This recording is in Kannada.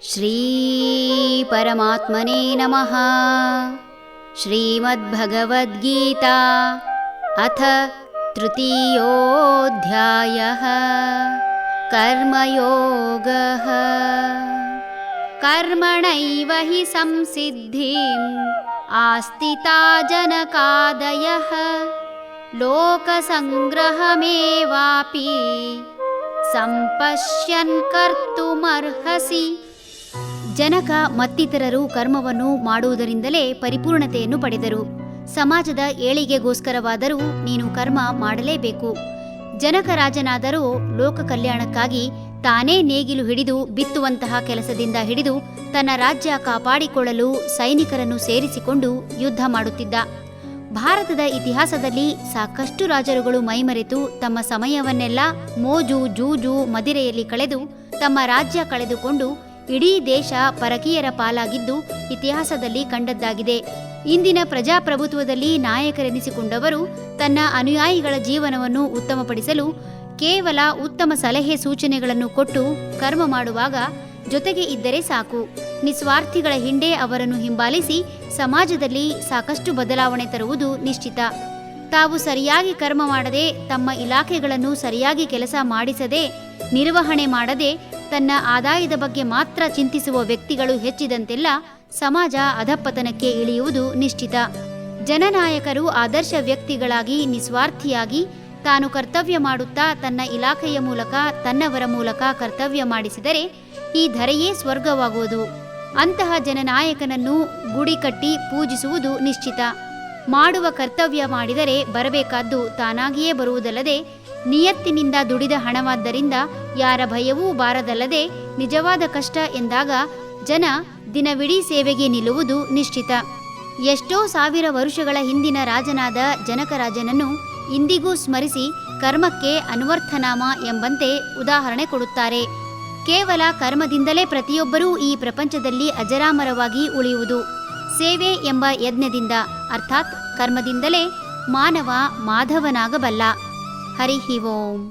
ಶ್ರೀ ಪರಮಾತ್ಮನೇ ನಮಃ. ಶ್ರೀಮದ್ಭಗವದ್ಗೀತಾ ಅಥ ತೃತೀಯೋऽಧ್ಯಾಯಃ. ಕರ್ಮಯೋಗಃ. ಕರ್ಮಣೈವ ಹಿ ಸಂಸಿದ್ಧಿಂ ಆಸ್ಥಿತಾ ಜನಕಾದಯಃ. ಲೋಕಸಂಗ್ರಹಮೇವಾಪಿ ಸಂಪಶ್ಯನ್ ಕರ್ತುಮರ್ಹಸಿ. ಜನಕ ಮತ್ತಿತರರು ಕರ್ಮವನ್ನು ಮಾಡುವುದರಿಂದಲೇ ಪರಿಪೂರ್ಣತೆಯನ್ನು ಪಡೆದರು. ಸಮಾಜದ ಏಳಿಗೆಗೋಸ್ಕರವಾದರೂ ನೀನು ಕರ್ಮ ಮಾಡಲೇಬೇಕು. ಜನಕರಾಜನಾದರೂ ಲೋಕ ಕಲ್ಯಾಣಕ್ಕಾಗಿ ತಾನೇ ನೇಗಿಲು ಹಿಡಿದು ಬಿತ್ತುವಂತಹ ಕೆಲಸದಿಂದ ಹಿಡಿದು ತನ್ನ ರಾಜ್ಯ ಕಾಪಾಡಿಕೊಳ್ಳಲು ಸೈನಿಕರನ್ನು ಸೇರಿಸಿಕೊಂಡು ಯುದ್ಧ ಮಾಡುತ್ತಿದ್ದ. ಭಾರತದ ಇತಿಹಾಸದಲ್ಲಿ ಸಾಕಷ್ಟು ರಾಜರುಗಳು ಮೈಮರೆತು ತಮ್ಮ ಸಮಯವನ್ನೆಲ್ಲ ಮೋಜು ಜೂಜು ಮದಿರೆಯಲ್ಲಿ ಕಳೆದು ತಮ್ಮ ರಾಜ್ಯ ಕಳೆದುಕೊಂಡು ಇಡೀ ದೇಶ ಪರಕೀಯರ ಪಾಲಾಗಿದ್ದು ಇತಿಹಾಸದಲ್ಲಿ ಕಂಡದ್ದಾಗಿದೆ. ಇಂದಿನ ಪ್ರಜಾಪ್ರಭುತ್ವದಲ್ಲಿ ನಾಯಕರೆನಿಸಿಕೊಂಡವರು ತನ್ನ ಅನುಯಾಯಿಗಳ ಜೀವನವನ್ನು ಉತ್ತಮಪಡಿಸಲು ಕೇವಲ ಉತ್ತಮ ಸಲಹೆ ಸೂಚನೆಗಳನ್ನು ಕೊಟ್ಟು ಕರ್ಮ ಮಾಡುವಾಗ ಜೊತೆಗೆ ಇದ್ದರೆ ಸಾಕು. ನಿಸ್ವಾರ್ಥಿಗಳ ಹಿಂದೆ ಅವರನ್ನು ಹಿಂಬಾಲಿಸಿ ಸಮಾಜದಲ್ಲಿ ಸಾಕಷ್ಟು ಬದಲಾವಣೆ ತರುವುದು ನಿಶ್ಚಿತ. ತಾವು ಸರಿಯಾಗಿ ಕರ್ಮ ಮಾಡದೆ, ತಮ್ಮ ಇಲಾಖೆಗಳನ್ನು ಸರಿಯಾಗಿ ಕೆಲಸ ಮಾಡಿಸದೆ, ನಿರ್ವಹಣೆ ಮಾಡದೆ ತನ್ನ ಆದಾಯದ ಬಗ್ಗೆ ಮಾತ್ರ ಚಿಂತಿಸುವ ವ್ಯಕ್ತಿಗಳು ಹೆಚ್ಚಿದಂತೆಲ್ಲ ಸಮಾಜ ಅಧಃಪತನಕ್ಕೆ ಇಳಿಯುವುದು ನಿಶ್ಚಿತ. ಜನನಾಯಕರು ಆದರ್ಶ ವ್ಯಕ್ತಿಗಳಾಗಿ ನಿಸ್ವಾರ್ಥಿಯಾಗಿ ತಾನು ಕರ್ತವ್ಯ ಮಾಡುತ್ತಾ ತನ್ನ ಇಲಾಖೆಯ ಮೂಲಕ ತನ್ನವರ ಮೂಲಕ ಕರ್ತವ್ಯ ಮಾಡಿಸಿದರೆ ಈ ಧರೆಯೇ ಸ್ವರ್ಗವಾಗುವುದು. ಅಂತಹ ಜನನಾಯಕನನ್ನು ಗುಡಿ ಕಟ್ಟಿ ಪೂಜಿಸುವುದು ನಿಶ್ಚಿತ. ಮಾಡುವ ಕರ್ತವ್ಯ ಮಾಡಿದರೆ ಬರಬೇಕಾದ್ದು ತಾನಾಗಿಯೇ ಬರುವುದಲ್ಲದೆ ನಿಯತ್ತಿನಿಂದ ದುಡಿದ ಹಣವಾದ್ದರಿಂದ ಯಾರ ಭಯವೂ ಬಾರದಲ್ಲದೆ ನಿಜವಾದ ಕಷ್ಟ ಎಂದಾಗ ಜನ ದಿನವಿಡೀ ಸೇವೆಗೆ ನಿಲ್ಲುವುದು ನಿಶ್ಚಿತ. ಎಷ್ಟೋ ಸಾವಿರ ವರುಷಗಳ ಹಿಂದಿನ ರಾಜನಾದ ಜನಕರಾಜನನ್ನು ಇಂದಿಗೂ ಸ್ಮರಿಸಿ ಕರ್ಮಕ್ಕೆ ಅನ್ವರ್ಥನಾಮ ಎಂಬಂತೆ ಉದಾಹರಣೆ ಕೊಡುತ್ತಾರೆ. ಕೇವಲ ಕರ್ಮದಿಂದಲೇ ಪ್ರತಿಯೊಬ್ಬರೂ ಈ ಪ್ರಪಂಚದಲ್ಲಿ ಅಜರಾಮರವಾಗಿ ಉಳಿಯುವುದು. ಸೇವೆ ಎಂಬ ಯಜ್ಞದಿಂದ ಅರ್ಥಾತ್ ಕರ್ಮದಿಂದಲೇ ಮಾನವ ಮಾಧವನಾಗಬಲ್ಲ. ಹರಿ ಓಂ.